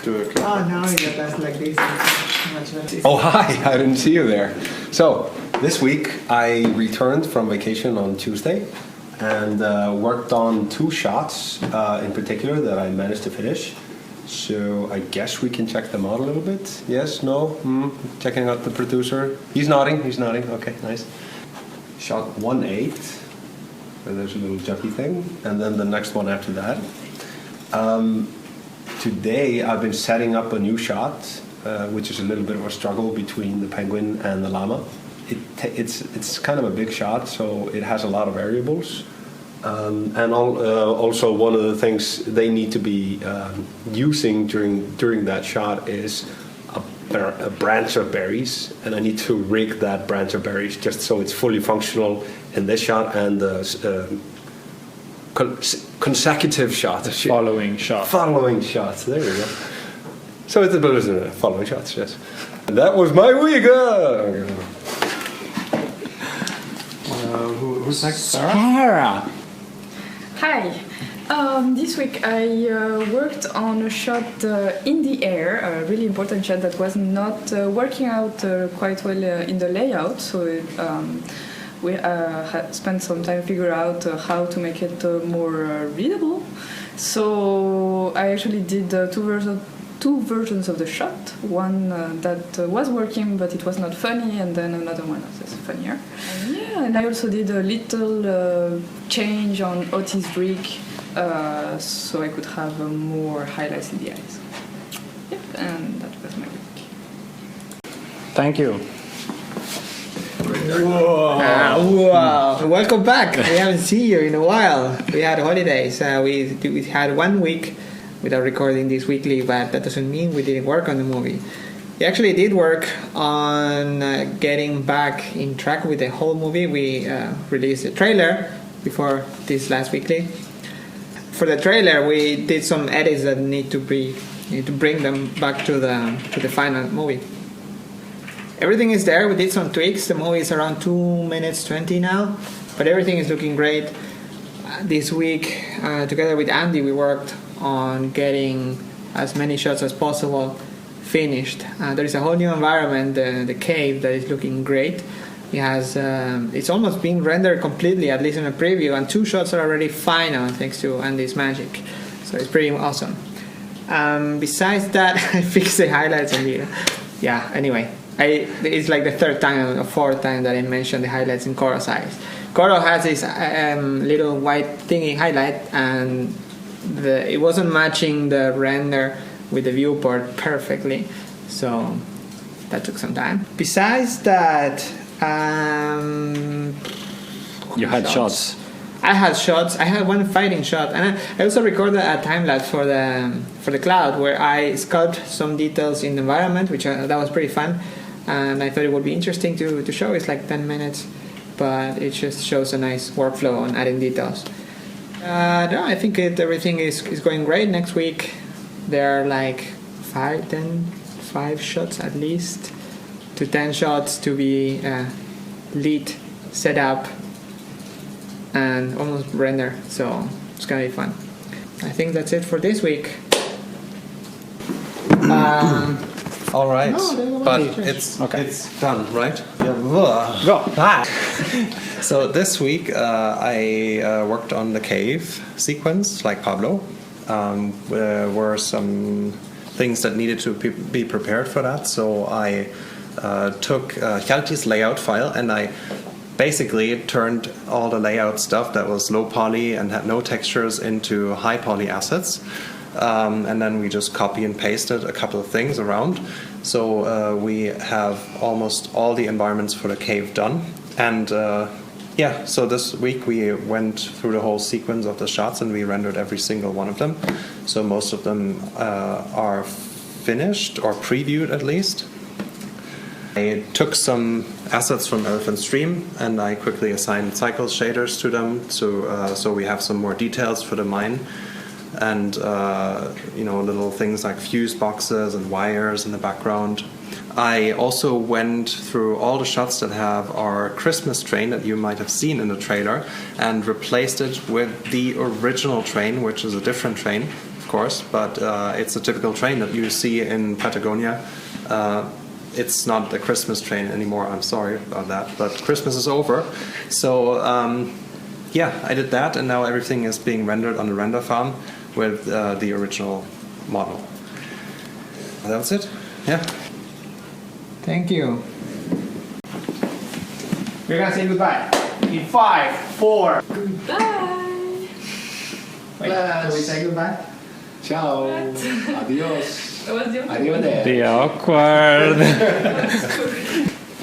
do it. Oh no, that's like this. Much better. Oh, hi! I didn't see you there. So, this week I returned from vacation on Tuesday and worked on 2 shots in particular that I managed to finish. So, I guess we can check them out a little bit. Yes? No? Checking out the producer. He's nodding. Okay, nice. Shot 1-8. So there's a little jumpy thing. And then the next one after that. Today I've been setting up a new shot, which is a little bit of a struggle between the penguin and the llama. It's kind of a big shot, so it has a lot of variables. Also one of the things they need to be using during that shot is a branch of berries, and I need to rig that branch of berries just so it's fully functional in this shot and the consecutive shot. Following shots. There we go. So it's a following shots, yes. And that was my week. Who's next? Sarah. Hi. This week I worked on a shot in the air, a really important shot that was not working out quite well in the layout. So we had spent some time figure out how to make it more readable. So I actually did two versions of the shot. One that was working but it was not funny, and then another one that was funnier. And I also did a little change on Otis Drake so I could have more highlights in the eyes. Yep, and that was my week. Thank you. Wow. Welcome back. We haven't seen you in a while. We had holidays. We had 1 week without recording this weekly, but that doesn't mean we didn't work on the movie. We actually did work on getting back in track with the whole movie. We released a trailer before this last weekly. For the trailer, we did some edits that need to bring them back to the final movie. Everything is there. We did some tweaks. The movie is around 2 minutes 20 now, but everything is looking great. This week, together with Andy, we worked on getting as many shots as possible finished. There is a whole new environment, the cave, that is looking great. It has it's almost been rendered completely, at least in a preview, and 2 shots are already final thanks to Andy's magic. So it's pretty awesome. Besides that, I fixed the highlights and anyway. It's like the 3rd time or 4th time that I mentioned the highlights in Koro's eyes. Koro has this little white thingy highlight, and it wasn't matching the render with the viewport perfectly, so that took some time. Besides that, you had shots. I had shots. I had one fighting shot, and I also recorded a time lapse for the cloud where I sculpted some details in the environment, which that was pretty fun. And I thought it would be interesting to show. It's like 10 minutes, but it just shows a nice workflow on adding details. No, I think everything is going great. Next week there are like 5 shots at least to 10 shots to be lit, set up, and almost render. So it's gonna be fun. I think that's it for this week. All right, but it's done, right? Yeah. Go. So this week I worked on the cave sequence, like Pablo. There were some things that needed to be prepared for that, so I took Hjalti's layout file and I basically turned all the layout stuff that was low poly and had no textures into high poly assets. And then we just copy and pasted a couple of things around. So we have almost all the environments for the cave done. And so this week we went through the whole sequence of the shots and we rendered every single one of them. So most of them are finished or previewed at least. I took some assets from Elephant Stream and I quickly assigned cycle shaders to them so we have some more details for the mine. And little things like fuse boxes and wires in the background. I also went through all the shots that have our Christmas train that you might have seen in the trailer and replaced it with the original train, which is a different train of course, but it's a typical train that you see in Patagonia. It's not a Christmas train anymore. I'm sorry about that, but Christmas is over. So yeah, I did that, and now everything is being rendered on the render farm with the original model. That was it. Yeah. Thank you. We're gonna say goodbye. In 5, 4. Bye. Wait, can we say goodbye? Ciao. Adios. That was the only Arrivederci. The awkward.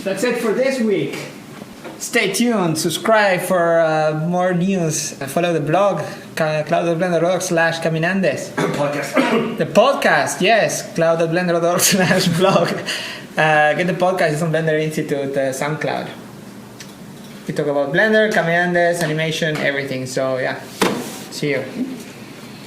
That's it for this week. Stay tuned. Subscribe for more news. Follow the blog, cloud.blender.org/Caminandes. Podcast. The podcast, yes, cloud.blender.org/blog. Get the podcast. It's on Blender Institute, SoundCloud. We talk about Blender, Caminandes, animation, everything. So yeah, see you.